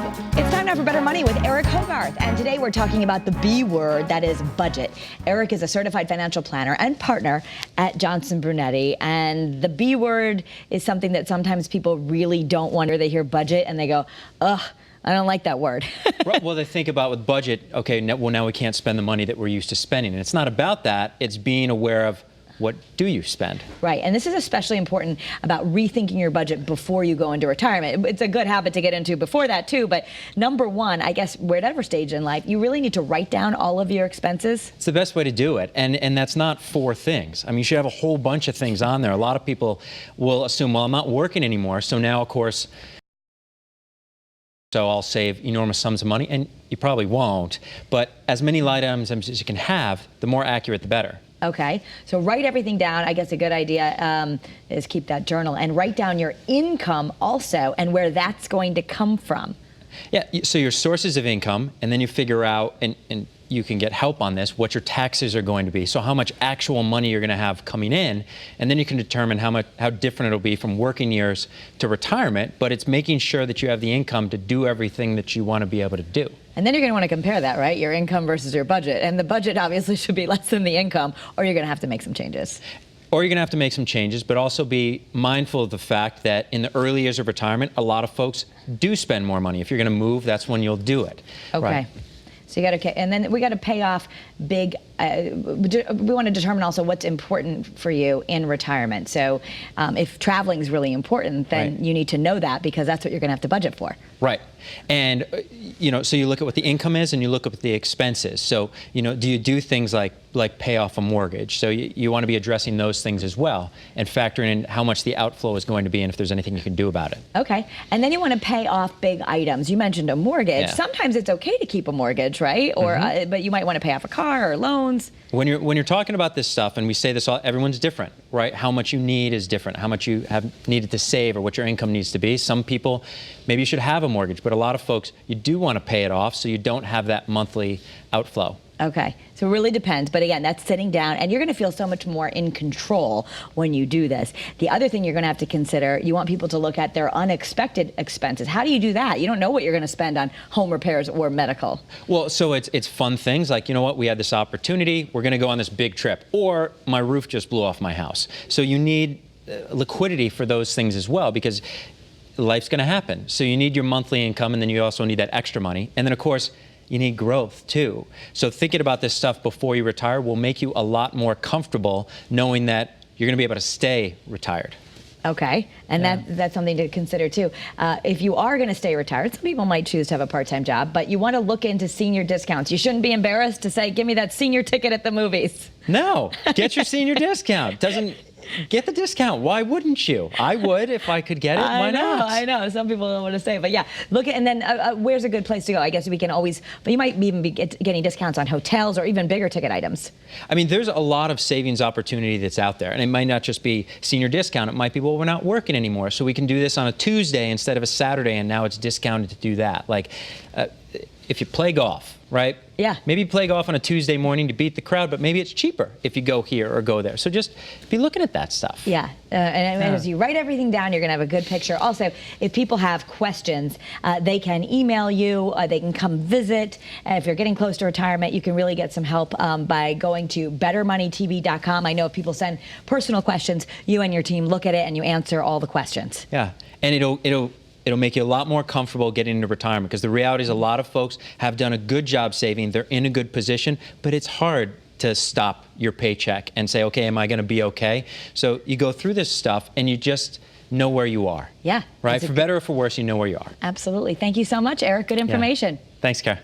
It's time now for Better Money with Eric Hogarth, and today we're talking about the B word, that is budget. Eric is a certified financial planner and partner at Johnson Brunetti, and the B word is something that sometimes people really don't want to hear. They hear budget and they go, ugh, I don't like that word. Well, they think about with budget, okay, now we can't spend the money that we're used to spending. And it's not about that. It's being aware of what do you spend. Right, and this is especially important about rethinking your budget before you go into retirement. It's a good habit to get into before that too, but number one, I guess, whatever stage in life, you really need to write down all of your expenses. It's the best way to do it, and that's not four things. I mean, you should have a whole bunch of things on there. A lot of people will assume, well, I'm not working anymore, so now, of course, so I'll save enormous sums of money, and you probably won't. But as many line items as you can have, the more accurate, the better. Okay, so write everything down. I guess a good idea is keep that journal and write down your income also and where that's going to come from. Yeah, so your sources of income, and then you figure out, and you can get help on this, what your taxes are going to be. So how much actual money you're going to have coming in, and then you can determine how different it'll be from working years to retirement, but it's making sure that you have the income to do everything that you want to be able to do. And then you're going to want to compare that, right? Your income versus your budget. And the budget obviously should be less than the income, or you're going to have to make some changes. Or you're going to have to make some changes, but also be mindful of the fact that in the early years of retirement, a lot of folks do spend more money. If you're going to move, that's when you'll do it. Okay. Right? So you got to, and then we got to pay off big. We want to determine also what's important for you in retirement. So if traveling is really important, then right. you need to know that because that's what you're going to have to budget for. Right. And, so you look at what the income is and you look at what the expenses. So, do you do things like pay off a mortgage? So you want to be addressing those things as well and factoring in how much the outflow is going to be and if there's anything you can do about it. Okay. And then you want to pay off big items. You mentioned a mortgage. Yeah. Sometimes it's okay to keep a mortgage, right? Or but you might want to pay off a car or loans. When you're talking about this stuff, and we say this all, everyone's different, right? How much you need is different. How much you have needed to save or what your income needs to be. Some people, maybe you should have a mortgage, but a lot of folks, you do want to pay it off so you don't have that monthly outflow. Okay, so it really depends. But again, that's sitting down, and you're going to feel so much more in control when you do this. The other thing you're going to have to consider, you want people to look at their unexpected expenses. How do you do that? You don't know what you're going to spend on home repairs or medical. Well, so it's fun things like, we had this opportunity, we're going to go on this big trip, or my roof just blew off my house. So you need liquidity for those things as well, because life's going to happen. So you need your monthly income, and then you also need that extra money. And then, of course, you need growth too. So thinking about this stuff before you retire will make you a lot more comfortable knowing that you're going to be able to stay retired. Okay, and yeah. that's something to consider too. If you are going to stay retired, some people might choose to have a part-time job, but you want to look into senior discounts. You shouldn't be embarrassed to say, give me that senior ticket at the movies. No, get your senior discount. Get the discount. Why wouldn't you? I would if I could get it. Why not? I know. Some people don't want to say, but yeah, look at, and then where's a good place to go? I guess we can always, but you might even be getting discounts on hotels or even bigger ticket items. I mean, there's a lot of savings opportunity that's out there, and it might not just be senior discount. It might be, well, we're not working anymore, so we can do this on a Tuesday instead of a Saturday, and now it's discounted to do that. Like, if you play golf, right? Yeah. Maybe you play golf on a Tuesday morning to beat the crowd, but maybe it's cheaper if you go here or go there. So just be looking at that stuff. Yeah, and as you write everything down, you're going to have a good picture. Also, if people have questions, they can email you, they can come visit. And if you're getting close to retirement, you can really get some help by going to bettermoneytv.com. I know if people send personal questions, you and your team look at it and you answer all the questions. Yeah, and it'll make you a lot more comfortable getting into retirement, because the reality is a lot of folks have done a good job saving. They're in a good position, but it's hard to stop your paycheck and say, okay, am I going to be okay? So you go through this stuff and you just know where you are. Yeah. Right? For better or for worse, you know where you are. Absolutely. Thank you so much, Eric. Good information. Yeah. Thanks, Kara.